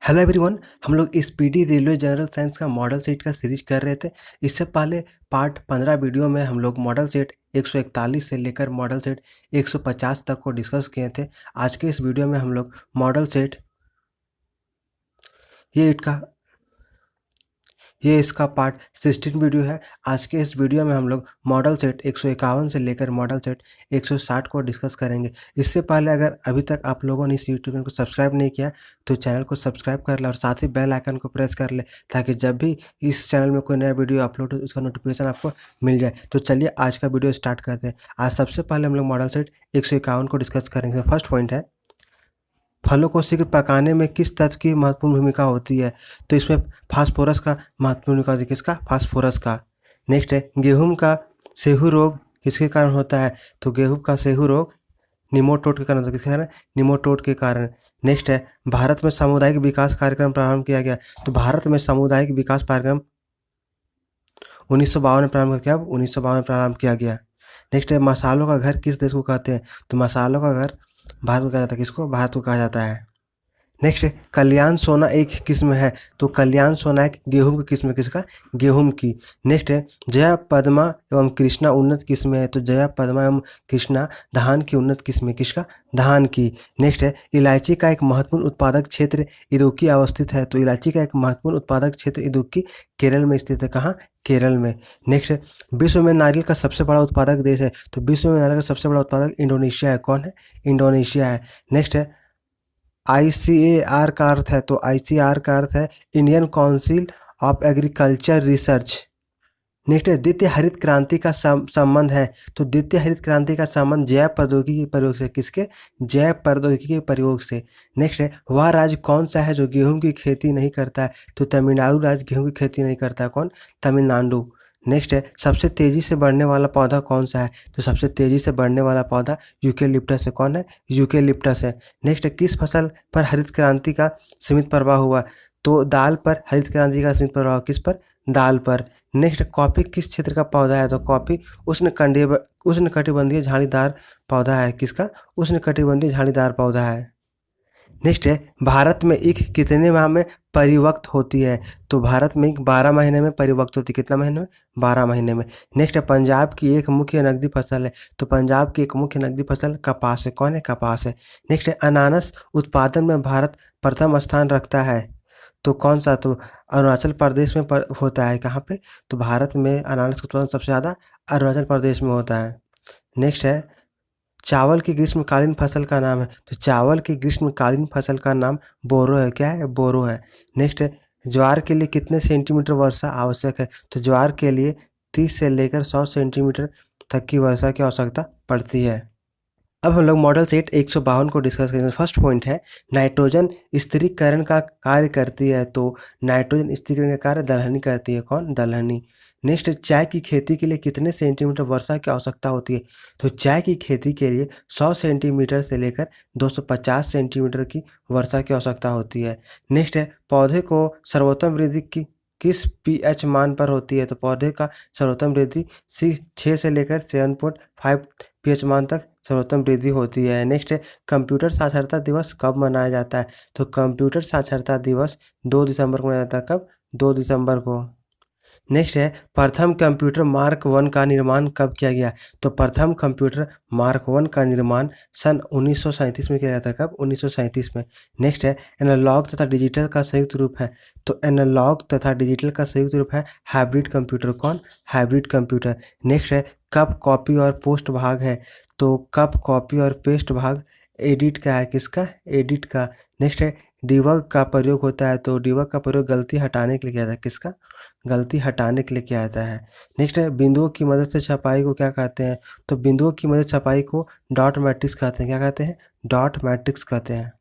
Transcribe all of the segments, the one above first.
Hello everyone. हम लोग speedy railway general science का मॉडल सेट का सीरीज कर रहे थे। इससे पहले पार्ट 15 वीडियो में हम लोग मॉडल सेट 141 से लेकर मॉडल सेट 150 तक को डिस्कस किए थे। आज के इस वीडियो में हम लोग मॉडल सेट ये इसका पार्ट 16 वीडियो है। आज के इस वीडियो में हम लोग मॉडल सेट 151 से लेकर मॉडल सेट 160 को डिस्कस करेंगे। इससे पहले अगर अभी तक आप लोगों ने इस यूट्यूब चैनल को सब्सक्राइब नहीं किया तो चैनल को सब्सक्राइब कर ले और साथ ही बेल आइकन को प्रेस कर ले, ताकि जब भी इस चैनल में कोई नया वीडियो अपलोड हो उसका नोटिफिकेशन आपको मिल जाए। तो चलिए आज का वीडियो स्टार्ट करते हैं। आज सबसे पहले हम लोग मॉडल सेट 151 को डिस्कस करेंगे। फर्स्ट पॉइंट है, फलों को शीघ्र पकाने में किस तत्व की महत्वपूर्ण भूमिका होती है? तो इसमें फास्फोरस का महत्वपूर्ण भूमिका होती है। किसका? फास्फोरस का। नेक्स्ट है, गेहूं का सेहू रोग किसके कारण होता है? तो गेहूं का सेहू रोग निमोटोड के कारण होता है। किसके कारण? निमोटोड के कारण। नेक्स्ट है, भारत में सामुदायिक विकास कार्यक्रम प्रारंभ किया गया। तो भारत में सामुदायिक विकास कार्यक्रम 1952 में प्रारंभ किया। 1952 में प्रारंभ किया गया। नेक्स्ट है, मसालों का घर किस देश को कहते हैं? तो मसालों का घर भारत को कहा जाता है। किसको? भारत को कहा जाता है। नेक्स्ट है, कल्याण सोना एक किस्म है। तो कल्याण सोना एक गेहूं की किस्म है। किसका? गेहूं की। नेक्स्ट है, जया पद्मा एवं कृष्णा उन्नत किस्म है। तो जया पद्मा एवं कृष्णा धान की उन्नत किस्म है। किसका? धान की। नेक्स्ट है, इलायची का एक महत्वपूर्ण उत्पादक क्षेत्र इदुक्की अवस्थित है। तो इलायची का एक महत्वपूर्ण उत्पादक क्षेत्र इदुक्की केरल में स्थित है। कहाँ? केरल में। नेक्स्ट है, विश्व में नारियल का सबसे बड़ा उत्पादक देश है। तो विश्व में नारियल का सबसे बड़ा उत्पादक इंडोनेशिया है। कौन है? इंडोनेशिया है। नेक्स्ट है, ICAR का अर्थ है। तो ICAR का अर्थ है Indian council of agriculture research. Next है, द्वितीय हरित क्रांति का संबंध है। तो द्वितीय हरित क्रांति का संबंध जैव प्रौद्योगिकी के प्रयोग से। किसके? जैव प्रौद्योगिकी के प्रयोग से। नेक्स्ट है, वह राज्य कौन सा है जो गेहूं की खेती नहीं करता है? तो तमिलनाडु राज्य गेहूं की खेती नहीं करता है। कौन? तमिलनाडु। नेक्स्ट है, सबसे तेजी से बढ़ने वाला पौधा कौन सा है? तो सबसे तेजी से बढ़ने वाला पौधा यूकेलिप्टस है। कौन है? यूकेलिप्टस है। नेक्स्ट है, किस फसल पर हरित क्रांति का सीमित प्रभाव हुआ? तो दाल पर हरित क्रांति का सीमित प्रभाव। किस पर? दाल पर। नेक्स्ट, कॉफी किस क्षेत्र का पौधा है? तो कॉफी उष्णकटिबंधीय झाड़ीदार पौधा है। किसका? उष्णकटिबंधीय झाड़ीदार पौधा है। नेक्स्ट है, भारत में ईख कितने माह में परिपक्व होती है? तो भारत में ईख 12 महीने में परिपक्व होती है। कितना महीने में? 12 महीने में। नेक्स्ट है, पंजाब की एक मुख्य नकदी फसल है। तो पंजाब की एक मुख्य नकदी फसल कपास है। कौन है? कपास है। नेक्स्ट है, अनानास उत्पादन में भारत प्रथम स्थान रखता है। तो कौन सा? तो अरुणाचल प्रदेश में होता है। कहाँ पे? तो भारत में अनानास का उत्पादन सबसे ज़्यादा अरुणाचल प्रदेश में होता है। नेक्स्ट है, चावल की ग्रीष्मकालीन फसल का नाम है। तो चावल की ग्रीष्मकालीन फसल का नाम बोरो है। क्या है? बोरो है। नेक्स्ट है, ज्वार के लिए कितने सेंटीमीटर वर्षा आवश्यक है? तो ज्वार के लिए 30 से लेकर 100 सेंटीमीटर तक की वर्षा की आवश्यकता पड़ती है। अब हम लोग मॉडल सेट 152 को डिस्कस करेंगे। फर्स्ट पॉइंट है, नाइट्रोजन स्थिरीकरण का कार्य करती है। तो नाइट्रोजन स्थिरीकरण का कार्य दलहनी करती है। कौन? दलहनी। नेक्स्ट, चाय की खेती के लिए कितने सेंटीमीटर वर्षा की आवश्यकता होती है? तो चाय की खेती के लिए 100 सेंटीमीटर से लेकर 250 सेंटीमीटर की वर्षा की आवश्यकता होती है। नेक्स्ट है, पौधे को सर्वोत्तम वृद्धि की किस pH मान पर होती है? तो पौधे का सर्वोत्तम वृद्धि 6 से लेकर 7.5 pH मान तक सर्वोत्तम वृद्धि होती है। नेक्स्ट है, कंप्यूटर साक्षरता दिवस कब मनाया जाता है? तो कंप्यूटर साक्षरता दिवस 2 दिसंबर को मनाया जाता है। कब? 2 दिसंबर को। नेक्स्ट है, प्रथम कंप्यूटर मार्क 1 का निर्माण कब किया गया? तो प्रथम कंप्यूटर मार्क 1 का निर्माण सन 1937 में किया गया था। कब? 1937 में। नेक्स्ट है, एनालॉग तथा डिजिटल का संयुक्त रूप है। तो एनालॉग तथा डिजिटल का संयुक्त रूप है हाइब्रिड कंप्यूटर। कौन? Hybrid computer. नेक्स्ट है, कब कॉपी और पोस्ट भाग है? तो कब कॉपी और पेस्ट भाग एडिट का है। किसका? एडिट का। नेक्स्ट है, डिबग का प्रयोग होता है। तो डिबग का प्रयोग गलती हटाने के लिए किया जाता है। किसका? गलती हटाने के लिए किया जाता है। नेक्स्ट है, बिंदुओं की मदद से छपाई को क्या कहते हैं? तो बिंदुओं की मदद से छपाई को डॉट मैट्रिक्स कहते हैं। क्या कहते हैं? डॉट मैट्रिक्स कहते हैं।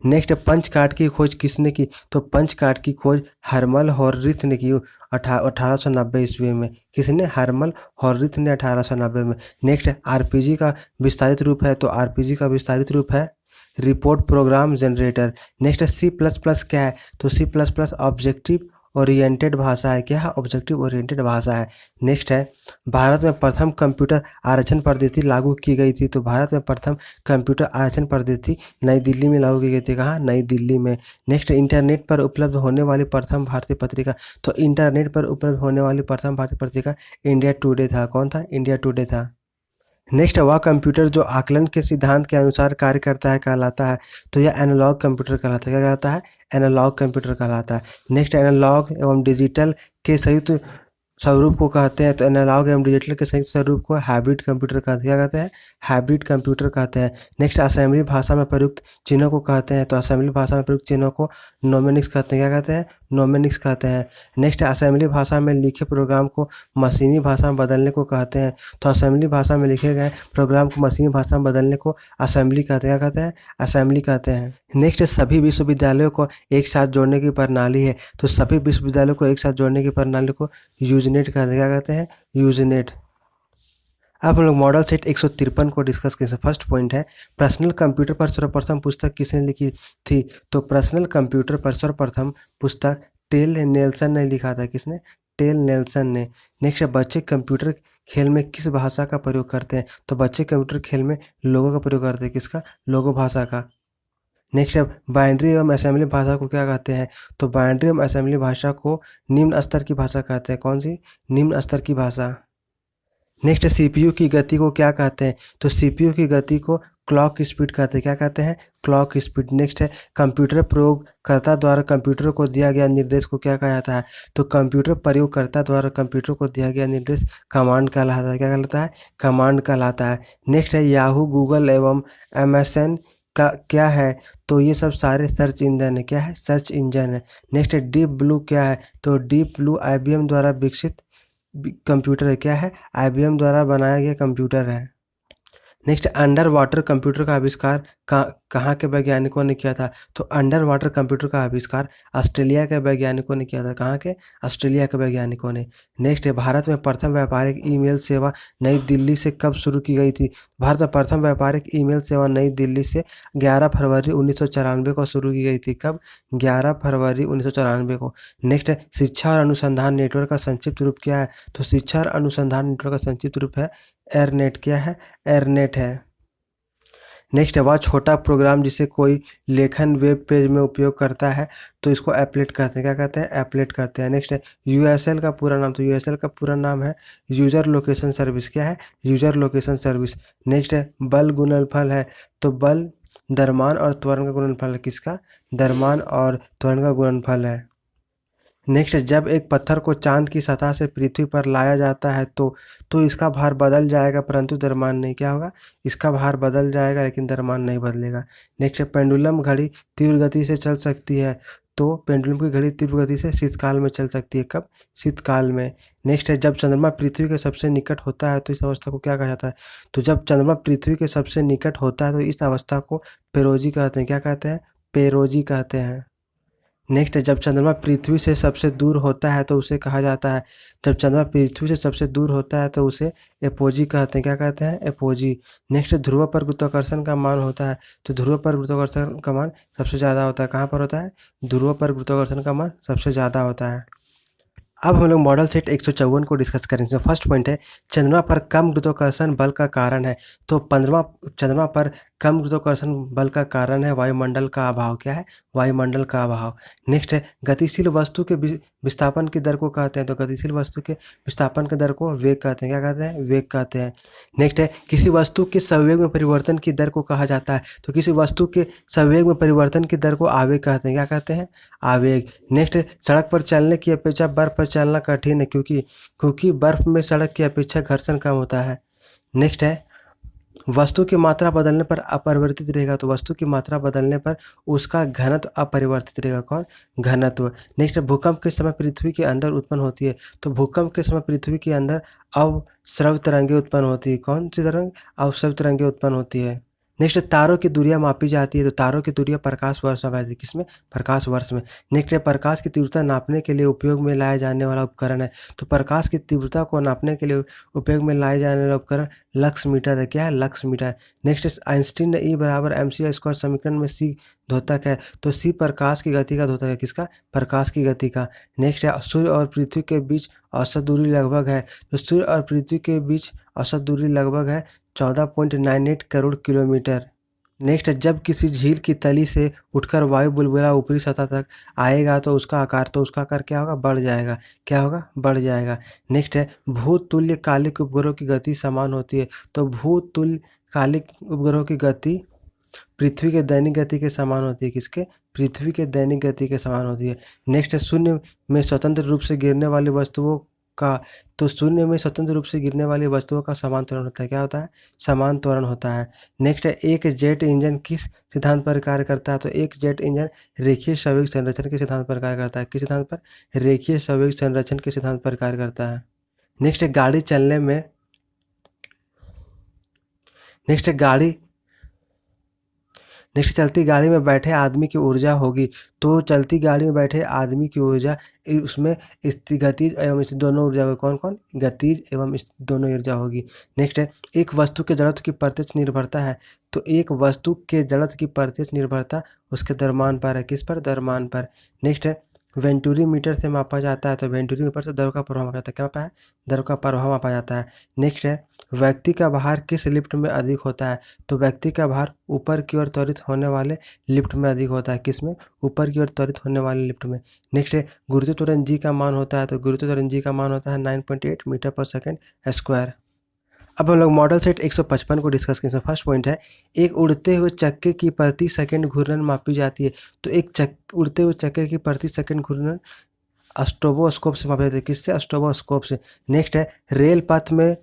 नेक्स्ट, पंच कार्ड की खोज किसने की? तो पंच कार्ड की खोज हर्मल हॉर्रिथ ने की 1890 ईस्वी में। किसने? हर्मल हॉर्रिथ ने 1890 में। नेक्स्ट, आरपीजी का विस्तारित रूप है। तो आरपीजी का विस्तारित रूप है report program generator. Next, C++ क्या है? तो C++ ऑब्जेक्टिव ओरिएंटेड भाषा है। क्या है? ऑब्जेक्टिव ओरिएंटेड भाषा है। नेक्स्ट है, भारत में प्रथम कंप्यूटर आरक्षण पद्धति लागू की गई थी। तो भारत में प्रथम कंप्यूटर आरक्षण पद्धति नई दिल्ली में लागू की गई थी। कहाँ? नई दिल्ली में। नेक्स्ट, इंटरनेट पर उपलब्ध होने वाली प्रथम भारतीय पत्रिका। तो इंटरनेट पर उपलब्ध होने वाली प्रथम भारतीय पत्रिका इंडिया टुडे था। कौन था? इंडिया टुडे था। नेक्स्ट, वह कंप्यूटर जो आकलन के सिद्धांत के अनुसार कार्य करता है कहलाता है। तो यह एनालॉग कंप्यूटर कहलाता है। क्या कहलाता है? एनालॉग कंप्यूटर कहलाता है। नेक्स्ट, एनालॉग एवं डिजिटल के संयुक्त स्वरूप को कहते हैं। तो एनालॉग एवं डिजिटल के संयुक्त स्वरूप को हाइब्रिड कंप्यूटर कहते हैं। क्या कहते हैं? हाइब्रिड कंप्यूटर कहते हैं। नेक्स्ट, असेंबली भाषा में प्रयुक्त चिन्हों को कहते हैं। तो असेंबली भाषा में प्रयुक्त चिन्हों को नोमेनिक्स कहते हैं। क्या कहते हैं? नोमेनिक्स कहते हैं। नेक्स्ट, असेंबली भाषा में लिखे प्रोग्राम को मशीनी भाषा में बदलने को कहते हैं। तो असेंबली भाषा में लिखे गए प्रोग्राम को मशीनी भाषा में बदलने को असेंबली कहते हैं। क्या कहते हैं? असेंबली कहते हैं। नेक्स्ट, सभी विश्वविद्यालयों को एक साथ जोड़ने की प्रणाली है। तो सभी विश्वविद्यालयों को एक साथ जोड़ने की प्रणाली को यूजनेट कहते हैं। क्या कहते हैं? यूजनेट। अब हम लोग मॉडल सेट 153 को डिस्कस करें। फर्स्ट पॉइंट है, पर्सनल कंप्यूटर पर सर्वप्रथम पुस्तक किसने लिखी थी? तो पर्सनल कंप्यूटर पर सर्वप्रथम पुस्तक टेल नेल्सन ने लिखा था। किसने? टेल नेल्सन ने। नेक्स्ट, बच्चे कंप्यूटर खेल में किस भाषा का प्रयोग करते हैं? तो बच्चे कंप्यूटर खेल में लोगो का प्रयोग करते हैं। किसका? लोगो भाषा का। नेक्स्ट है, बाइनरी एवं असेंबली भाषा को क्या कहते हैं? तो बाइनरी एवं असेंबली भाषा को निम्न स्तर की भाषा कहते हैं। कौन सी? निम्न स्तर की भाषा। नेक्स्ट, सीपीयू की गति को क्या कहते हैं? तो सीपीयू की गति को क्लॉक स्पीड कहते हैं। क्या कहते हैं? Clock speed. नेक्स्ट है, कंप्यूटर प्रयोगकर्ता द्वारा कंप्यूटर को दिया गया निर्देश को क्या कहा जाता है? तो कंप्यूटर प्रयोगकर्ता द्वारा कंप्यूटर को दिया गया निर्देश कमांड कहलाता है। क्या कहलाता है? कमांड कहलाता है। नेक्स्ट है, याहू, गूगल एवं एमएसएन का क्या है? तो ये सब सारे सर्च इंजन है। क्या है? सर्च इंजन है। नेक्स्ट है, डीप ब्लू क्या है? तो डीप ब्लू आईबीएम द्वारा विकसित कंप्यूटर है। क्या है? आईबीएम द्वारा बनाया गया कंप्यूटर है। नेक्स्ट, अंडर वाटर कंप्यूटर का आविष्कार कहाँ के वैज्ञानिकों ने किया था? तो अंडर वाटर कंप्यूटर का आविष्कार ऑस्ट्रेलिया के वैज्ञानिकों ने किया था। कहाँ के? ऑस्ट्रेलिया के वैज्ञानिकों ने। नेक्स्ट है, भारत में प्रथम व्यापारिक ईमेल सेवा नई दिल्ली से कब शुरू की गई थी? भारत में प्रथम व्यापारिक ईमेल सेवा नई दिल्ली से 11 फरवरी 1994 को शुरू की गई थी। कब? 11 फरवरी 1994 को। नेक्स्ट है, शिक्षा और अनुसंधान नेटवर्क का संक्षिप्त रूप क्या है? तो शिक्षा और अनुसंधान नेटवर्क का संक्षिप्त रूप है एयरनेट। क्या है? एयरनेट है। नेक्स्ट है, वह छोटा प्रोग्राम जिसे कोई लेखन वेब पेज में उपयोग करता है तो इसको एप्लेट कहते हैं। क्या कहते हैं? एप्लेट कहते हैं। नेक्स्ट है, यूएसएल का पूरा नाम। तो यूएसएल का पूरा नाम है यूजर लोकेशन सर्विस। क्या है? User location service. नेक्स्ट है, बल गुणनफल है। तो बल द्रव्यमान और त्वरण का गुणनफल है। किसका? द्रव्यमान और त्वरण का गुणनफल है। नेक्स्ट, जब एक पत्थर को चांद की सतह से पृथ्वी पर लाया जाता है तो इसका भार बदल जाएगा परंतु द्रव्यमान नहीं। क्या होगा? इसका भार बदल जाएगा लेकिन द्रव्यमान नहीं बदलेगा। नेक्स्ट, पेंडुलम घड़ी तीव्र गति से चल सकती है। तो पेंडुलम की घड़ी तीव्र गति से शीतकाल में चल सकती है। कब? शीतकाल में। नेक्स्ट है, जब चंद्रमा पृथ्वी के सबसे निकट होता है तो इस अवस्था को क्या कहा जाता है? तो जब चंद्रमा पृथ्वी के सबसे निकट होता है तो इस अवस्था को पेरोजी कहते हैं। क्या कहते हैं? पेरोजी कहते हैं। नेक्स्ट है, जब चंद्रमा पृथ्वी से सबसे दूर होता है तो उसे कहा जाता है। जब चंद्रमा पृथ्वी से सबसे दूर होता है तो उसे एपोजी कहते हैं। क्या कहते हैं? एपोजी। नेक्स्ट, ध्रुव पर गुरुत्वाकर्षण का मान होता है। तो ध्रुव पर गुरुत्वाकर्षण का मान सबसे ज़्यादा होता है। कहाँ पर होता है? ध्रुव पर गुरुत्वाकर्षण का मान सबसे ज़्यादा होता है। अब हम लोग मॉडल सेट 154 को डिस्कस करेंगे। फर्स्ट पॉइंट है, चंद्रमा पर कम गुरुत्वाकर्षण बल का कारण है। तो चंद्रमा पर कम गुरुत्वाकर्षण बल का कारण है वायुमंडल का अभाव। क्या है? वायुमंडल का अभाव। नेक्स्ट है, गतिशील वस्तु के विस्थापन की दर को कहते हैं। तो गतिशील वस्तु के विस्थापन की दर को वेग कहते हैं। क्या कहते हैं? वेग कहते हैं। नेक्स्ट है, किसी वस्तु के संवेग में परिवर्तन की दर को कहा जाता है। तो किसी वस्तु के संवेग में परिवर्तन की दर को आवेग कहते हैं। क्या कहते हैं? आवेग। नेक्स्ट, सड़क पर चलने की अपेक्षा बर्फ पर चलना कठिन है क्योंकि बर्फ में सड़क की अपेक्षा घर्षण कम होता है। नेक्स्ट है, वस्तु की मात्रा बदलने पर अपरिवर्तित रहेगा। तो वस्तु की मात्रा बदलने पर उसका घनत्व अपरिवर्तित रहेगा। कौन? घनत्व। नेक्स्ट, भूकंप के समय पृथ्वी के अंदर उत्पन्न होती है। तो भूकंप के समय पृथ्वी के अंदर अवस्रव तरंगें उत्पन्न होती है। कौन सी तरंग? अवस्रव तरंगें उत्पन्न होती है। नेक्स्ट तारों की दूरियां मापी जाती है, तो तारों की दूरियां प्रकाश वर्ष में है, किसमें? प्रकाश वर्ष में। नेक्स्ट है प्रकाश की तीव्रता नापने के लिए उपयोग में लाया जाने वाला उपकरण है, तो प्रकाश की तीव्रता को नापने के लिए उपयोग में लाए जाने वाला उपकरण लक्स मीटर है। क्या है? Lux meter. नेक्स्ट आइंस्टीन ने E बराबर mc स्क्वायर समीकरण में c द्योतक है, तो c प्रकाश की गति का द्योतक है, किसका? प्रकाश की गति का। नेक्स्ट है सूर्य और पृथ्वी के बीच औसत दूरी लगभग है, तो सूर्य और पृथ्वी के बीच औसत दूरी लगभग है 14.98 करोड़ किलोमीटर। नेक्स्ट है जब किसी झील की तली से उठकर वायु बुलबुला ऊपरी सतह तक आएगा तो उसका आकार क्या होगा? बढ़ जाएगा। क्या होगा? बढ़ जाएगा। नेक्स्ट है भूतुल्य कालिक उपग्रहों की गति समान होती है, तो भूतुल्य कालिक उपग्रहों की गति पृथ्वी के दैनिक गति के समान होती है, किसके? पृथ्वी के दैनिक गति के समान होती है। नेक्स्ट है शून्य में स्वतंत्र रूप से गिरने वाली वस्तुओं का, तो शून्य में स्वतंत्र रूप से गिरने वाली वस्तुओं का समान त्वरण होता है। क्या होता है? समान त्वरण होता है। नेक्स्ट है एक जेट इंजन किस सिद्धांत पर कार्य करता है, तो एक जेट इंजन रेखीय संवेग संरक्षण के सिद्धांत पर कार्य करता है। किस सिद्धांत पर? रेखीय संवेग संरक्षण के सिद्धांत पर कार्य करता है। नेक्स्ट है गाड़ी चलने में नेक्स्ट है गाड़ी नेक्स्ट चलती गाड़ी में बैठे आदमी की ऊर्जा होगी, तो चलती गाड़ी में बैठे आदमी की ऊर्जा उसमें गतिज एवं स्थिर दोनों ऊर्जा होगी। कौन कौन? गतिज एवं स्थिर दोनों ऊर्जा होगी। नेक्स्ट है एक वस्तु के जड़त्व की प्रत्यक्ष निर्भरता है, तो एक वस्तु के जड़त्व की प्रत्यक्ष निर्भरता उसके द्रव्यमान पर है। किस पर? द्रव्यमान पर। नेक्स्ट है वेंटूरी मीटर से मापा जाता है, तो वेंटूरी मीटर से द्रव का प्रभाव मापा जाता है। क्या मापा है? द्रव का प्रभाव मापा जाता है। नेक्स्ट है व्यक्ति का भार किस लिफ्ट में अधिक होता है, तो व्यक्ति का भार ऊपर की ओर त्वरित होने वाले लिफ्ट में अधिक होता है। किस में? ऊपर की ओर त्वरित होने वाले लिफ्ट में। नेक्स्ट है गुरुत्व त्वरण जी का मान होता है, तो गुरुत्व त्वरण जी का मान होता है 9.8 मीटर पर सेकेंड स्क्वायर। अब हम लोग मॉडल सेट 155 को डिस्कस करें। फर्स्ट पॉइंट है एक उड़ते हुए चक्के की प्रति सेकंड घूर्णन मापी जाती है, तो एक उड़ते हुए चक्के की प्रति सेकंड घूर्णन स्ट्रोबोस्कोप से मापी जाती है। किससे? स्ट्रोबोस्कोप से। नेक्स्ट है रेल पथ में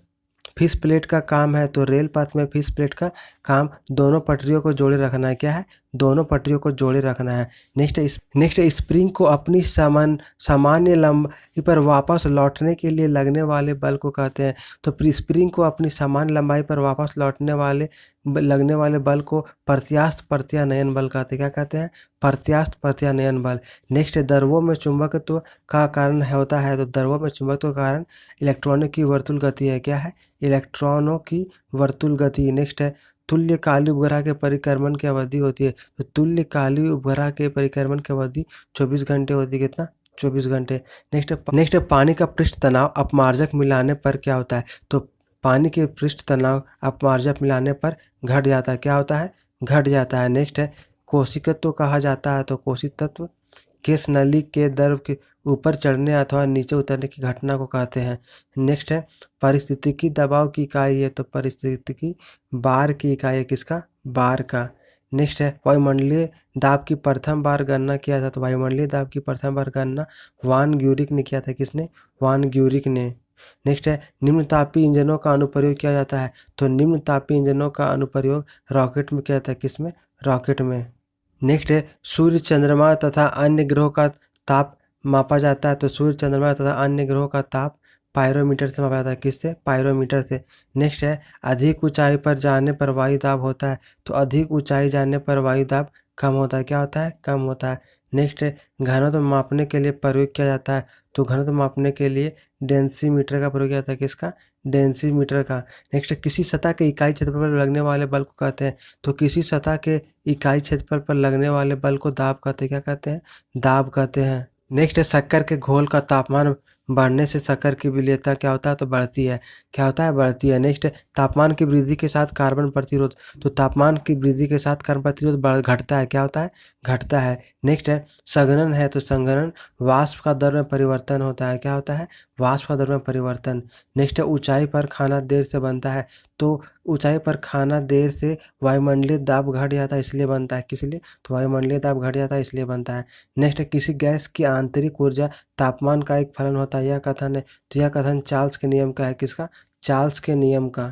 फिश प्लेट का काम है, तो रेल पथ में फिश प्लेट का काम दोनों पटरियों को जोड़े रखना है। क्या है? दोनों पटरियों को जोड़े रखना है। नेक्स्ट स्प्रिंग को अपनी सामान्य लंबाई पर वापस लौटने के लिए लगने वाले बल को कहते हैं, तो स्प्रिंग को अपनी सामान्य लंबाई पर वापस लगने वाले बल को प्रत्यास्थ प्रत्यानयन बल कहते हैं। क्या कहते हैं? प्रत्यास्थ प्रत्यानयन बल। नेक्स्ट द्रवों में चुंबकत्व का कारण होता है, तो द्रवों में चुंबकत्व का कारण इलेक्ट्रॉनों की वर्तुल गति है। क्या है? इलेक्ट्रॉनों की वर्तुल गति। नेक्स्ट है तुल्यकालिक उपग्रह के परिक्रमण की अवधि होती है, तो तुल्यकालिक उपग्रह के परिक्रमण की अवधि 24 घंटे होती है। कितना? 24 घंटे। नेक्स्ट पानी का पृष्ठ तनाव अपमार्जक मिलाने पर क्या होता है, तो पानी के पृष्ठ तनाव अपमार्जक मिलाने पर घट जाता है। क्या होता है? घट जाता है। नेक्स्ट है कोशिकत्व कहा जाता है, तो कोशिकत्व किस नली के द्रव के ऊपर चढ़ने अथवा नीचे उतरने की घटना को कहते हैं। नेक्स्ट है पारिस्थितिकी दबाव की इकाई है, तो पारिस्थितिकी बार की इकाई है। किसका? बार का। नेक्स्ट है वायुमंडलीय दाब की प्रथम बार गणना किया था, तो वायुमंडलीय दाब की प्रथम बार गणना वान ग्यूरिक ने किया था। किसने? वान ग्यूरिक ने। नेक्स्ट है निम्नतापी इंजनों का अनुप्रयोग किया जाता है, तो निम्नतापी इंजनों का अनुप्रयोग रॉकेट में किया जाता है। किसमें? रॉकेट में। नेक्स्ट है सूर्य चंद्रमा तथा अन्य ग्रहों का ताप मापा जाता है, तो सूर्य चंद्रमा तथा अन्य ग्रहों का ताप पायरोमीटर से मापा जाता है। किससे? पायरोमीटर से। नेक्स्ट है अधिक ऊंचाई पर जाने पर वायु दाब होता है, तो अधिक ऊंचाई जाने पर वायु दाब कम होता है। क्या होता है? कम होता है। नेक्स्ट है घनत्व मापने के लिए प्रयोग किया जाता है, तो घनत्व मापने के लिए डेंसीमीटर का प्रयोग किया जाता है। किसका? डेंसीमीटर का। नेक्स्ट किसी सतह के इकाई क्षेत्रफल पर लगने वाले बल को कहते हैं, तो किसी सतह के इकाई क्षेत्रफल पर लगने वाले बल को दाब कहते हैं। क्या कहते हैं? दाब कहते हैं। नेक्स्ट है शक्कर के घोल का तापमान बढ़ने से शक्कर की विलेयता क्या होता है, तो बढ़ती है। क्या होता है? बढ़ती है। नेक्स्ट है तापमान की वृद्धि के साथ कार्बन प्रतिरोध, तो तापमान की वृद्धि के साथ कार्बन प्रतिरोध घटता है। क्या होता है? घटता है। नेक्स्ट है संघनन है, तो संघनन वाष्प का दर में परिवर्तन होता है। क्या होता है? वाष्प का दर में परिवर्तन। नेक्स्ट है ऊंचाई पर खाना देर से बनता है, तो ऊंचाई पर खाना देर से वायुमंडलीय दाब घट जाता है, इसलिए बनता है। किस लिए? तो वायुमंडलीय दाब घट जाता है इसलिए बनता है। नेक्स्ट है किसी गैस की आंतरिक ऊर्जा तापमान का एक फलन होता है, यह कथन है, तो यह कथन चार्ल्स के नियम का है। किसका? चार्ल्स के नियम का।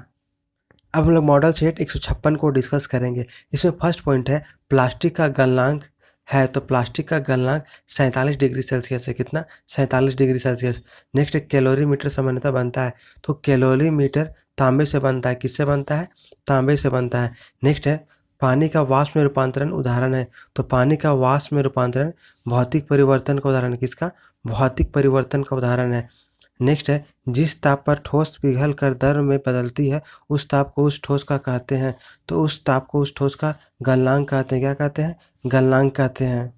अब हम लोग मॉडल सेट 156 को डिस्कस करेंगे। इसमें फर्स्ट पॉइंट है प्लास्टिक का गलनांक है, तो प्लास्टिक का गलनांक 47 डिग्री सेल्सियस है। कितना? 47 डिग्री सेल्सियस। नेक्स्ट कैलोरीमीटर सामान्यतः बनता है, तो कैलोरीमीटर तांबे से बनता है। किससे बनता है? तांबे से बनता है। नेक्स्ट है पानी का वाष्प में रूपांतरण उदाहरण है। तो पानी का वाष्प में रूपांतरण भौतिक परिवर्तन का उदाहरण है। किसका? भौतिक परिवर्तन का उदाहरण है। नेक्स्ट है, जिस ताप पर ठोस पिघल कर द्रव में बदलती है उस ताप को उस ठोस का कहते हैं। तो उस ताप को उस ठोस का गलनांक कहते हैं। क्या कहते हैं? गलनांक कहते हैं।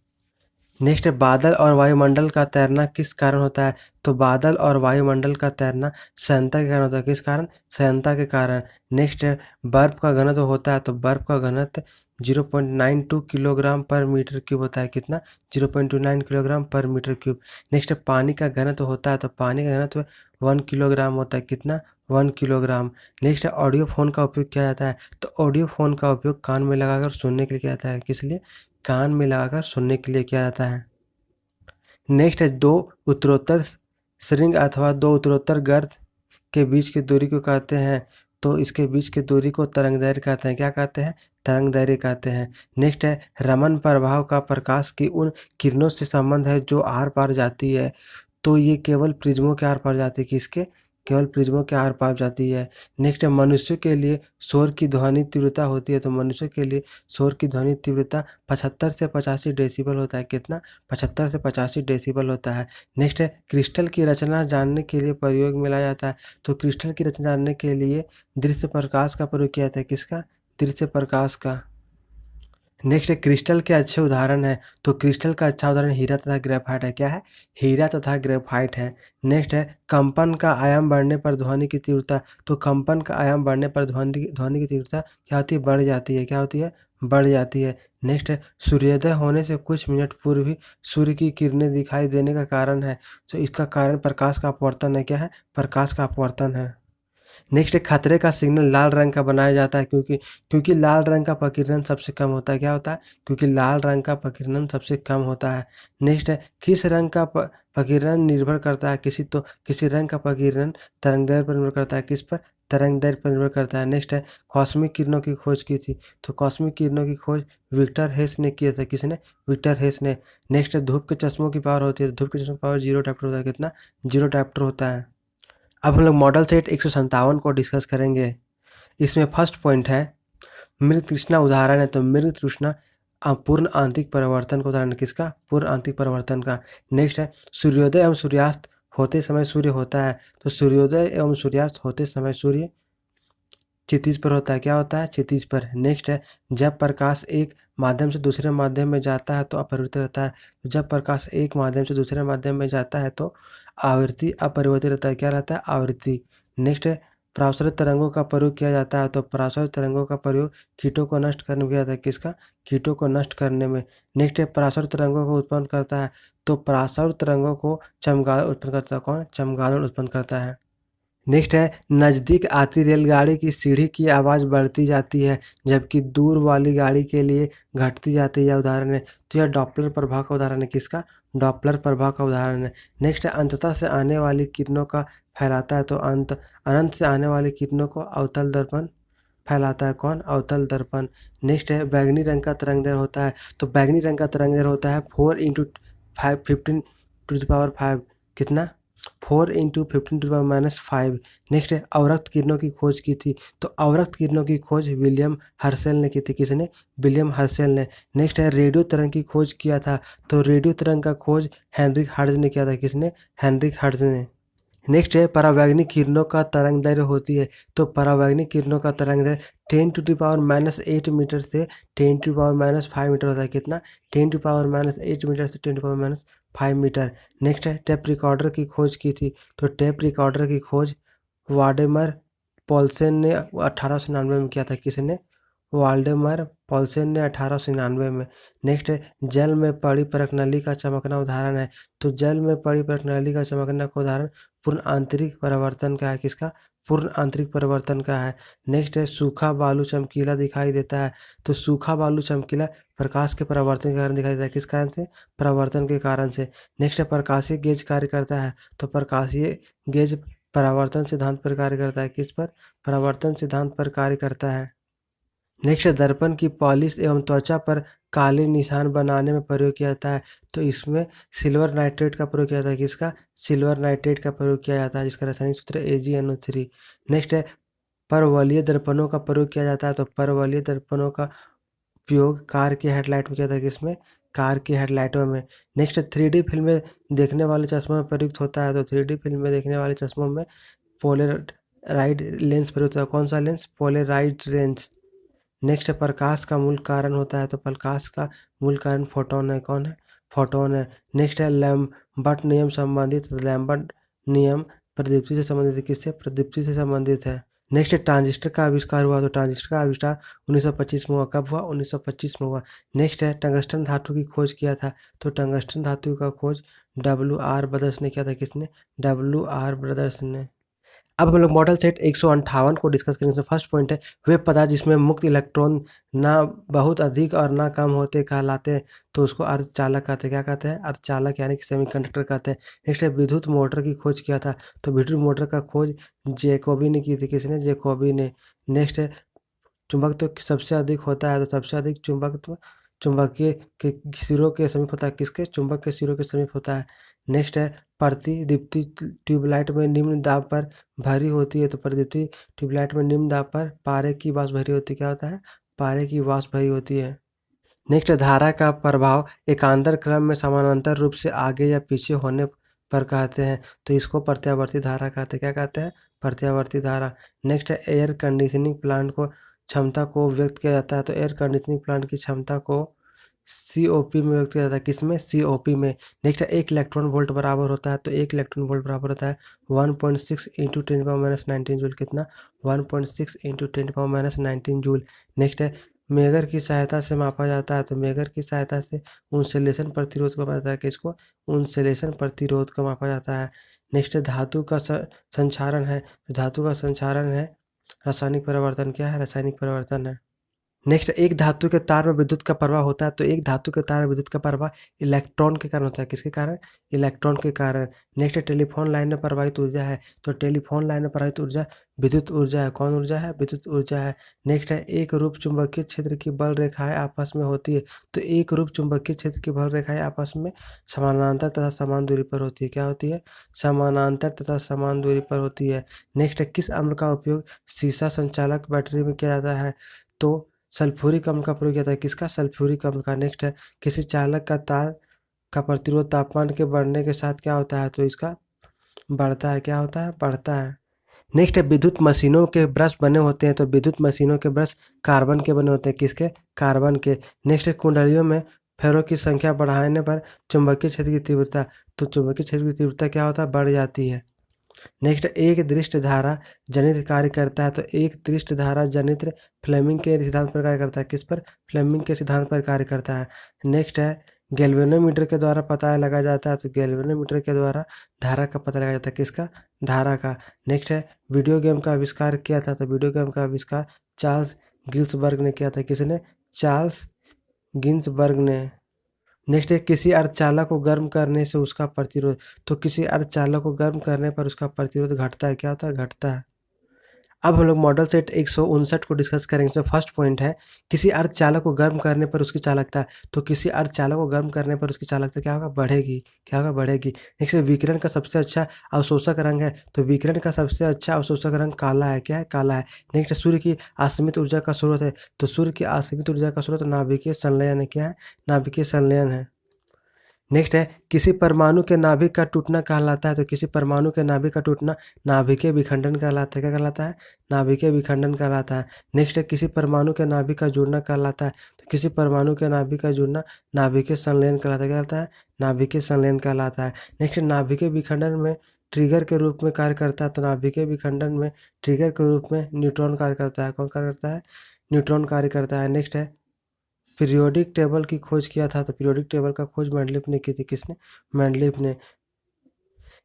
नेक्स्ट है, बादल और वायुमंडल का तैरना किस कारण होता है? तो बादल और वायुमंडल का तैरना श्यानता के कारण होता है। किस कारण? श्यानता के कारण। नेक्स्ट है, बर्फ का घनत्व होता है। तो बर्फ का घनत्व 0.92 किलोग्राम पर मीटर क्यूब होता है। कितना? 0.29 किलोग्राम पर मीटर क्यूब। नेक्स्ट है, पानी का घनत्व होता है। तो पानी का घनत्व 1 किलोग्राम होता है। कितना? 1 किलोग्राम। नेक्स्ट है, ऑडियो फोन का उपयोग किया जाता है। तो ऑडियो फोन का उपयोग कान में लगाकर सुनने के लिए किया जाता है। किस लिए? कान में लगाकर सुनने के लिए किया जाता है। नेक्स्ट है, दो उत्तरोत्तर श्रृंग अथवा दो उत्तरोत्तर गर्त के बीच की दूरी को कहते हैं। तो इसके बीच की दूरी को तरंगदैर्घ्य कहते हैं। क्या कहते हैं? तरंगदैर्घ्य कहते हैं। नेक्स्ट है, रमन प्रभाव का प्रकाश की उन किरणों से संबंध है जो आर पार जाती है। तो ये केवल प्रिज्मों के आर पार जाती है। किसके? केवल प्रिज्मों के आर पार जाती है। नेक्स्ट है, मनुष्य के लिए शोर की ध्वनि तीव्रता होती है। तो मनुष्य के लिए शोर की ध्वनि तीव्रता 75 से 85 डेसिबल होता है। कितना? 75 से 85 डेसिबल होता है। नेक्स्ट है, क्रिस्टल की रचना जानने के लिए प्रयोग में लाया जाता है। तो क्रिस्टल की रचना जानने के लिए दृश्य प्रकाश का प्रयोग किया जाता है। किसका? दृश्य प्रकाश का। नेक्स्ट है, क्रिस्टल के अच्छे उदाहरण है। तो क्रिस्टल का अच्छा उदाहरण हीरा तथा ग्रेफाइट है। क्या है? हीरा तथा ग्रेफाइट है। नेक्स्ट है, कंपन का आयाम बढ़ने पर ध्वनि की तीव्रता। तो कंपन का आयाम बढ़ने पर ध्वनि की तीव्रता क्या होती है? बढ़ जाती है। क्या होती है? बढ़ जाती है। नेक्स्ट है, सूर्योदय होने से कुछ मिनट पूर्व ही सूर्य की किरणें दिखाई देने का कारण है। तो इसका कारण प्रकाश का अपवर्तन है। क्या है? प्रकाश का अपवर्तन है। नेक्स्ट है, खतरे का सिग्नल लाल रंग का बनाया जाता है क्योंकि लाल रंग का प्रकीर्णन सबसे कम होता है। क्या होता है? क्योंकि लाल रंग का प्रकीर्णन सबसे कम होता है। नेक्स्ट है, किस रंग का प्रकीर्णन निर्भर करता है? किसी रंग का प्रकीर्णन तरंगदैर्घ्य पर निर्भर करता है। किस पर? तरंगदैर्घ्य पर निर्भर करता है। नेक्स्ट है, कॉस्मिक किरणों की खोज की थी। तो कॉस्मिक किरणों की खोज विक्टर हेस ने किया था। किसने? विक्टर हेस ने। नेक्स्ट है, धूप के चश्मों की पावर होती है। धूप के चश्मों की पावर 0 डायप्टर होता है। कितना? 0 डायप्टर होता है। अब हम लोग मॉडल सेट 157 को डिस्कस करेंगे। इसमें फर्स्ट पॉइंट है, मृग तृष्णा उदाहरण है। तो मृग तृष्णा पूर्ण आंतरिक परिवर्तन का उदाहरण। किसका? पूर्ण आंतरिक परिवर्तन का। नेक्स्ट है, सूर्योदय एवं सूर्यास्त होते समय सूर्य होता है। तो सूर्योदय एवं सूर्यास्त होते समय सूर्य क्षितिज पर होता है। क्या होता है? क्षितिज पर। नेक्स्ट है, जब प्रकाश एक माध्यम से दूसरे माध्यम में जाता है तो अपरिवर्तित रहता है। तो जब प्रकाश एक माध्यम से दूसरे माध्यम में जाता है तो आवृत्ति अपरिवर्तित रहता है। क्या रहता है? आवृत्ति। नेक्स्ट है, परावर्तित तरंगों का प्रयोग किया जाता है। तो परावर्तित तरंगों का प्रयोग कीटों को नष्ट करने में किया जाता है। किसका? कीटों को नष्ट करने में। नेक्स्ट है, परावर्तित तरंगों को उत्पन्न करता है। तो परावर्तित तरंगों को चमगादड़ उत्पन्न करता है। कौन? चमगादड़ उत्पन्न करता है। नेक्स्ट है, नज़दीक आती रेलगाड़ी की सीढ़ी की आवाज़ बढ़ती जाती है जबकि दूर वाली गाड़ी के लिए घटती जाती है। यह उदाहरण है। तो यह डॉपलर प्रभाव का उदाहरण है। किसका? डॉपलर प्रभाव का उदाहरण है। नेक्स्ट है, अंततः से आने वाली किरणों का फैलाता है। तो अनंत से आने वाली किरणों को अवतल दर्पण फैलाता है। कौन? अवतल दर्पण। नेक्स्ट है, बैगनी रंग का तरंगदैर्घ्य होता है। तो बैगनी रंग का तरंगदैर्घ्य होता है 4 इंटू 5 15 टू द पावर 5। कितना? 4 into 15 to the power -5। Next है, अवरक्त किरणों की खोज की थी। तो अवरक्त किरणों की खोज विलियम हर्शेल ने की थी। किसने? विलियम हर्शेल ने। नेक्स्ट है, रेडियो तरंग की खोज किया था। तो रेडियो तरंग का खोज हेनरिक हर्ट्ज ने किया था। किसने? हेनरिक हर्ट्ज ने। नेक्स्ट है, परावैंगनिक किरणों का तरंगदैर्घ्य होती है। तो परावैंगनिक किरणों का तरंगदैर्घ्य 10 टू द पावर -8 मीटर से 10 टू पावर -5 मीटर होता है। कितना? 10 टू पावर -8 मीटर से 10 टू पावर -5 मीटर। नेक्स्ट है, टेप रिकॉर्डर की खोज की थी। तो टेप रिकॉर्डर की खोज वाल्डेमर पॉल्सन ने 1899 में किया था। किसने? वाल्डेमर पॉल्सन ने 1899 में। नेक्स्ट है, जल में पड़ी प्रणाली का चमकना उदाहरण है। तो जल में पड़ी प्रणाली का चमकना का उदाहरण पूर्ण आंतरिक परिवर्तन का है। किसका? पूर्ण आंतरिक परिवर्तन का है। नेक्स्ट है, सूखा बालू चमकीला दिखाई देता है। तो सूखा बालू चमकीला प्रकाश के परावर्तन के कारण दिखाई देता है। किस कारण से? परावर्तन के कारण से। नेक्स्ट है, प्रकाशीय गेज कार्य करता है। तो प्रकाशीय गेज परावर्तन सिद्धांत पर कार्य करता है। किस पर? परावर्तन सिद्धांत पर कार्य करता है। नेक्स्ट है, दर्पण की पॉलिश एवं त्वचा पर काले निशान बनाने में प्रयोग किया जाता है। तो इसमें सिल्वर नाइट्रेट का प्रयोग किया जाता है। किसका? सिल्वर नाइट्रेट का प्रयोग किया जाता है, जिसका रासायनिक सूत्र AgNO3। नेक्स्ट है, परवलयीय दर्पणों का प्रयोग किया जाता है। तो परवलयीय दर्पणों का उपयोग कार की हेडलाइट में किया था, किसमें? कार की हेडलाइटों में। नेक्स्ट 3D फिल्में देखने वाले चश्मों में प्रयुक्त होता है, तो 3D फिल्में देखने वाले चश्मों में पोलराइड लेंस प्रयुक्त होता है। कौन सा लेंस? Polaroid lens. नेक्स्ट प्रकाश का मूल कारण होता है, तो प्रकाश का मूल कारण फोटोन है। कौन है? फोटोन है। नेक्स्ट है लैम्बर्ट नियम संबंधित, तो लैम्बर्ट नियम प्रदीप्ति से संबंधित है। किससे? प्रदीप्ति से संबंधित है। नेक्स्ट ट्रांजिस्टर का आविष्कार हुआ, तो ट्रांजिस्टर का आविष्कार 1925 में हुआ। कब हुआ? 1925 में हुआ। नेक्स्ट है टंगस्टन धातु की खोज किया था, तो टंगस्टन धातु का खोज WR ब्रदर्स ने किया था। किसने? WR ब्रदर्स ने। अब हम लोग मॉडल सेट 158 को डिस्कस करेंगे। इसमें फर्स्ट पॉइंट है वे पदार्थ जिसमें मुक्त इलेक्ट्रॉन ना बहुत अधिक और ना कम होते कहलाते हैं, तो उसको अर्धचालक कहते हैं। क्या कहते हैं? अर्धचालक यानी कि सेमीकंडक्टर कहते हैं। नेक्स्ट है विद्युत मोटर की खोज किया था, तो विद्युत मोटर का खोज जैकोबी ने की थी। किसने? जैकोबी ने। नेक्स्ट है चुंबकत्व सबसे अधिक होता है, तो सबसे अधिक चुंबकत्व चुंबकीय के सिरों के समीप होता है। किसके? चुंबक के सिरों के समीप होता है। नेक्स्ट है प्रतिदीप्ति ट्यूबलाइट में निम्न दाब पर भरी होती है, तो प्रतिदीप्ति ट्यूबलाइट में निम्न दाब पर पारे की वाष्प भरी होती है। क्या होता है? पारे की वाष्प भरी होती है। नेक्स्ट धारा का प्रभाव एकांतर क्रम में समानांतर रूप से आगे या पीछे होने पर कहते हैं, तो इसको प्रत्यावर्ती धारा कहते हैं। क्या कहते हैं? प्रत्यावर्ती धारा। नेक्स्ट है एयर कंडीशनिंग प्लांट को क्षमता को व्यक्त किया जाता है, तो एयर कंडीशनिंग प्लांट की क्षमता को COP में व्यक्त किया जाता है। किसमें? COP में। नेक्स्ट है 1 इलेक्ट्रॉन वोल्ट बराबर होता है, तो 1 इलेक्ट्रॉन वोल्ट बराबर होता है 1.6 इंटू 10⁻19 जूल। कितना? 1.6 इंटू 10⁻19 जूल। नेक्स्ट है मेगर की सहायता से मापा जाता है, तो मेगर की सहायता से इंसुलेशन प्रतिरोध को मापा जाता है। किसको? इंसुलेशन प्रतिरोध को मापा जाता है। नेक्स्ट है धातु का संक्षारण है, तो धातु का संक्षारण है रासायनिक परिवर्तन। क्या है? रासायनिक परिवर्तन है। नेक्स्ट एक धातु के तार में विद्युत का प्रवाह होता है, तो एक धातु के तार में विद्युत का प्रवाह इलेक्ट्रॉन के कारण होता है। किसके कारण? इलेक्ट्रॉन के कारण। नेक्स्ट टेलीफोन लाइन में प्रवाहित ऊर्जा है, तो टेलीफोन लाइन में प्रवाहित ऊर्जा विद्युत ऊर्जा है। कौन ऊर्जा है? विद्युत ऊर्जा है। नेक्स्ट है एक रूप चुंबकीय क्षेत्र की बल रेखाएं आपस में होती है, तो एक रूप चुंबकीय क्षेत्र की बल रेखाएं आपस में समानांतर तथा समान दूरी पर होती है। क्या होती है? समानांतर तथा समान दूरी पर होती है। नेक्स्ट है किस अम्ल का उपयोग सीसा संचालक बैटरी में किया जाता है, तो सल्फ्यूरिक अम्ल का प्रयोग किया जाता है। किसका? सल्फ्यूरिक अम्ल का। नेक्स्ट है किसी चालक का तार का प्रतिरोध तापमान के बढ़ने के साथ क्या होता है, तो इसका बढ़ता है। क्या होता है? बढ़ता है। नेक्स्ट है विद्युत मशीनों के ब्रश बने होते हैं, तो विद्युत मशीनों के ब्रश कार्बन के बने होते हैं। किसके? कार्बन के। नेक्स्ट है कुंडलियों में फेरों की संख्या बढ़ाने पर चुंबकीय क्षेत्र की तीव्रता, तो चुंबकीय क्षेत्र की तीव्रता क्या होता है? बढ़ जाती है। नेक्स्ट एक दृष्ट धारा जनित्र कार्य करता है, तो एक दृष्ट धारा जनित्र फ्लेमिंग के सिद्धांत पर कार्य करता है। किस पर? फ्लेमिंग के सिद्धांत पर कार्य करता है। नेक्स्ट है गैल्वेनोमीटर के द्वारा पता लगाया जाता है, तो गैल्वेनोमीटर के द्वारा धारा का पता लगाया जाता है। किसका? धारा का। नेक्स्ट है वीडियो गेम का आविष्कार किया था, तो वीडियो गेम का आविष्कार चार्ल्स गिल्सबर्ग ने किया था। किसने? चार्ल्स गिन्सबर्ग ने। नेक्स्ट है किसी अर्धचालक को गर्म करने से उसका प्रतिरोध, तो किसी अर्धचालक को गर्म करने पर उसका प्रतिरोध घटता है। क्या होता है? घटता है। अब हम लोग मॉडल सेट 159 को डिस्कस करेंगे। इसमें फर्स्ट पॉइंट है किसी अर्धचालक को गर्म करने पर उसकी चालकता, तो किसी अर्धचालक को गर्म करने पर उसकी चालकता क्या होगा? बढ़ेगी। क्या होगा? बढ़ेगी। नेक्स्ट है विकिरण का सबसे अच्छा अवशोषक रंग है, तो विकिरण का सबसे अच्छा अवशोषक रंग काला है। क्या है? काला है। नेक्स्ट सूर्य की असीमित ऊर्जा का स्रोत है, तो सूर्य की असीमित ऊर्जा का स्रोत नाभिकीय संलयन है। क्या है? नाभिकीय संलयन है। नेक्स्ट है किसी परमाणु के नाभिक का टूटना कहलाता है, तो किसी परमाणु के नाभिक का टूटना नाभिकीय विखंडन कहलाता है। क्या कहलाता है? नाभिकीय विखंडन कहलाता है। नेक्स्ट है किसी परमाणु के नाभिक का जुड़ना कहलाता है, तो किसी परमाणु के नाभिक का जुड़ना नाभिकीय संलयन कहलाता है। क्या कहलाता है? नाभिकीय संलयन कहलाता है। नेक्स्ट नाभिकीय विखंडन में ट्रिगर के रूप में कार्य करता है, तो नाभिकीय विखंडन में ट्रिगर के रूप में न्यूट्रॉन कार्य करता है। कौन कार्य करता है? न्यूट्रॉन कार्य करता है। नेक्स्ट है पीरियोडिक टेबल की खोज किया था, तो पीरियोडिक टेबल का खोज मेंडलीफ ने की थी। किसने? मेंडलीफ ने।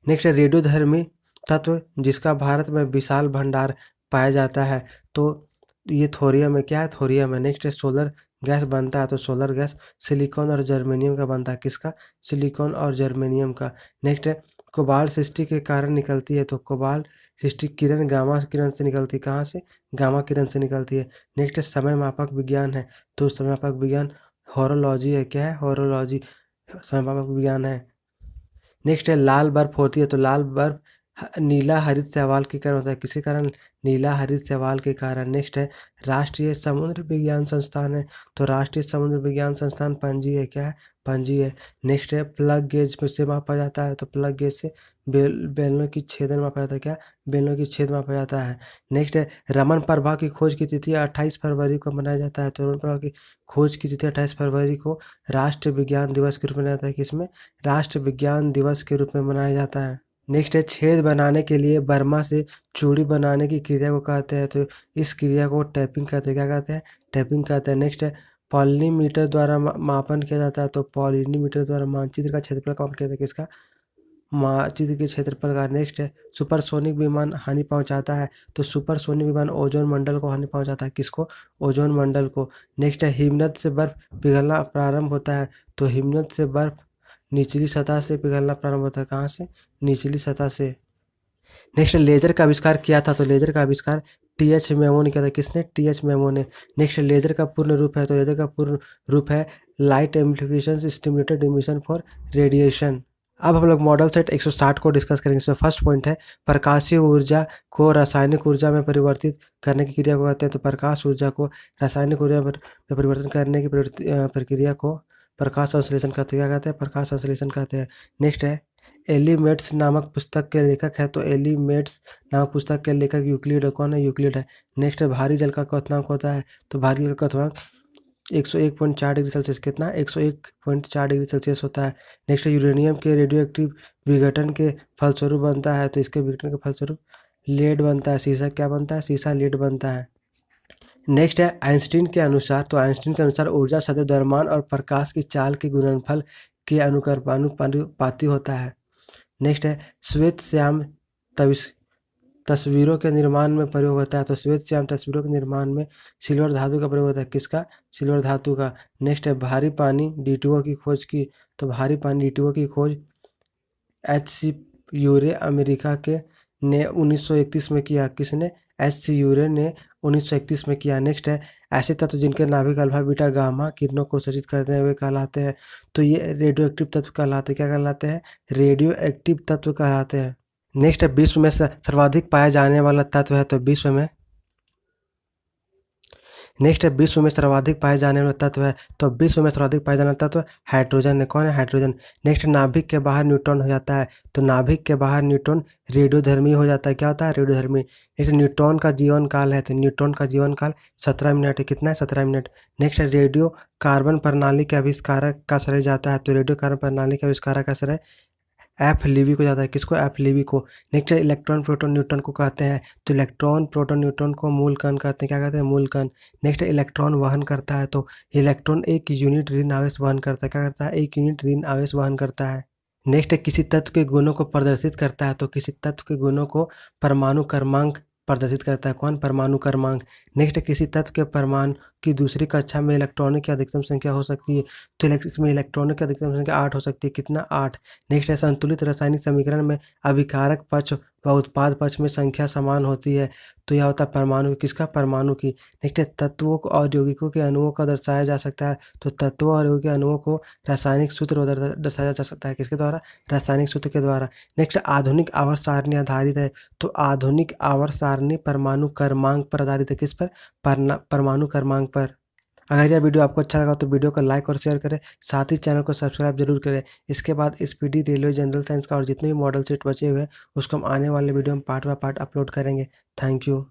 नेक्स्ट है रेडियोधर्मी तत्व जिसका भारत में विशाल भंडार पाया जाता है, तो ये थोरियम है। क्या है? थोरियम है। नेक्स्ट है सोलर गैस बनता है, तो सोलर गैस सिलिकॉन और जर्मेनियम का बनता है। किसका? सिलिकॉन और जर्मेनियम का। नेक्स्ट है कोबाल्ट सृष्टि के कारण निकलती है, तो कोबाल्ट सृष्टि किरण गामा किरण से निकलती है। कहाँ से? गामा किरण से निकलती है। नेक्स्ट है समय मापक विज्ञान है, तो समय मापक विज्ञान हॉरोलॉजी है। क्या है? हॉरोलॉजी समय मापक विज्ञान है। नेक्स्ट है लाल बर्फ होती है, तो लाल बर्फ नीला हरित शैवाल के कारण होता है, किसके कारण? नीला हरित शैवाल के कारण। नेक्स्ट है राष्ट्रीय समुद्र विज्ञान संस्थान है, तो राष्ट्रीय समुद्र विज्ञान संस्थान पणजी है। क्या है? पणजी है। नेक्स्ट है प्लग गेज से मापा जाता है, तो प्लग गेज से बेलनों की छेदन मापा जाता है। क्या? बेलनों की छेद मापा जाता है। नेक्स्ट है रमन प्रभा की खोज की तिथि 28 फरवरी को मनाया जाता है, तो रमन प्रभा की खोज की तिथि 28 फरवरी को राष्ट्रीय विज्ञान दिवस के रूप में मनाया जाता है। किसमें? राष्ट्रीय विज्ञान दिवस के रूप में मनाया जाता है। नेक्स्ट है छेद बनाने के लिए बर्मा से चूड़ी बनाने की क्रिया को कहते हैं, तो इस क्रिया को टैपिंग कहते हैं। क्या कहते हैं? टैपिंग कहते हैं। नेक्स्ट है पॉलिनीमीटर द्वारा मापन किया जाता है, तो पॉलिनीमीटर द्वारा मानचित्र का क्षेत्रफल का मापन किया जाता है। किसका? मानचित्र के क्षेत्रफल का। नेक्स्ट है सुपरसोनिक विमान हानि पहुंचाता है, तो सुपरसोनिक विमान ओजोन मंडल को हानि पहुंचाता है। किसको? ओजोन मंडल को। नेक्स्ट है हिमनद से बर्फ पिघलना प्रारंभ होता है, तो हिमनद से बर्फ निचली सतह से पिघलना प्रारंभ होता है। कहाँ से? निचली सतह से। नेक्स्ट लेजर का आविष्कार किया था, तो लेजर का आविष्कार टी.एच. मेमो ने किया था। किसने? टी.एच. मेमो ने। नेक्स्ट लेजर का पूर्ण रूप है, तो लेजर का पूर्ण रूप है light amplification stimulated emission for radiation. अब हम लोग मॉडल सेट 160 को डिस्कस करेंगे। इसमें फर्स्ट पॉइंट है प्रकाशीय ऊर्जा को रासायनिक ऊर्जा में परिवर्तित करने की क्रिया को कहते हैं, तो प्रकाश ऊर्जा को रासायनिक ऊर्जा में परिवर्तन करने की प्रक्रिया को प्रकाश संश्लेषण कहते हैं। क्या कहते हैं? प्रकाश संश्लेषण कहते हैं। नेक्स्ट है एलिमेंट्स नामक पुस्तक के लेखक है, तो एलिमेंट्स नामक पुस्तक के लेखक यूक्लिड है। कौन है? यूक्लिड है। नेक्स्ट है भारी जल का क्वथनांक होता है, तो भारी जल का क्वथनांक 101.4 डिग्री सेल्सियस। कितना? 101.4 डिग्री सेल्सियस होता है। नेक्स्ट है यूरेनियम के रेडियोएक्टिव विघटन के फलस्वरूप बनता है, तो इसके विघटन के फलस्वरूप लेड बनता है। सीसा क्या बनता है? सीसा लेड बनता है। नेक्स्ट है आइंस्टीन के अनुसार, तो आइंस्टीन के अनुसार ऊर्जा सदैव द्रव्यमान और प्रकाश की चाल के गुणनफल के अनुपाती होता है। नेक्स्ट है श्वेत श्याम तस्वीरों के निर्माण में प्रयोग होता है, तो श्वेत श्याम तस्वीरों के निर्माण में सिल्वर धातु का प्रयोग होता है। किसका? सिल्वर धातु का। नेक्स्ट है भारी पानी D2O की खोज की, तो भारी पानी D2O की खोज H.C. यूरे अमेरिका के ने 1931 में किया। किसने? H.C. यूरे ने 1931 में किया। नेक्स्ट है ऐसे तत्व जिनके नाभिक अल्फा बीटा गामा किरणों को उत्सर्जित करते हैं वे कहलाते हैं, तो ये रेडियो एक्टिव तत्व कहलाते हैं। क्या कहलाते हैं? रेडियो एक्टिव तत्व कहलाते हैं। नेक्स्ट है विश्व में सर्वाधिक पाया जाने वाला तत्व है, तो विश्व में नेक्स्ट है विश्व में सर्वाधिक पाए जाने वाला तत्व है, तो विश्व में सर्वाधिक पाया जाने वाला तत्व हाइड्रोजन है। कौन है? हाइड्रोजन। नेक्स्ट नाभिक के बाहर न्यूट्रॉन हो जाता है, तो नाभिक के बाहर न्यूट्रॉन रेडियोधर्मी हो जाता है। क्या होता है? रेडियोधर्मी। नेक्स्ट न्यूट्रॉन का जीवन काल है, तो न्यूट्रॉन का जीवन काल 17 मिनट है। कितना है? 17 मिनट। नेक्स्ट है रेडियो कार्बन प्रणाली के आविष्कारक का श्रेय जाता है, तो रेडियो कार्बन प्रणाली के आविष्कारक का श्रेय एफ लीवी को जाता है। किसको? एफ लीवी को। नेक्स्ट है इलेक्ट्रॉन प्रोटॉन न्यूट्रॉन को कहते हैं, तो इलेक्ट्रॉन प्रोटॉन न्यूट्रॉन को मूल कण कहते हैं। क्या कहते हैं? मूल कण। नेक्स्ट है इलेक्ट्रॉन वहन करता है, तो इलेक्ट्रॉन एक यूनिट ऋण आवेश वहन करता है। क्या करता है? एक यूनिट ऋण आवेश वहन करता है। नेक्स्ट है किसी तत्व के गुणों को प्रदर्शित करता है, तो किसी तत्व के गुणों को परमाणु क्रमांक प्रदर्शित करता है। कौन? परमाणु क्रमांक। नेक्स्ट है किसी तत्व के परमाणु की दूसरी कक्षा में इलेक्ट्रॉनों की अधिकतम संख्या हो सकती है, तो इसमें इलेक्ट्रॉनों की अधिकतम संख्या 8 हो सकती है। कितना? 8। नेक्स्ट है संतुलित रासायनिक समीकरण में अभिकारक पक्ष व उत्पाद पक्ष में संख्या समान होती है, तो यह होता है परमाणु। किसका? परमाणु की। नेक्स्ट है तत्वों को और यौगिकों के अणुओं का दर्शाया जा सकता है, तो तत्वों और यौगिक अणुओं को रासायनिक सूत्र दर्शाया जा सकता है। किसके द्वारा? रासायनिक सूत्र के द्वारा। नेक्स्ट आधुनिक आवर्त सारणी आधारित है, तो आधुनिक आवर्त सारणी परमाणु क्रमांक पर आधारित है। किस पर? परमाणु क्रमांक पर। अगर यह वीडियो आपको अच्छा लगा तो वीडियो को लाइक और शेयर करें, साथ ही चैनल को सब्सक्राइब जरूर करें। इसके बाद स्पीडी रेलवे जनरल साइंस का और जितने भी मॉडल सेट बचे हुए हैं उसको हम आने वाले वीडियो में पार्ट बाय पार्ट अपलोड करेंगे। Thank you.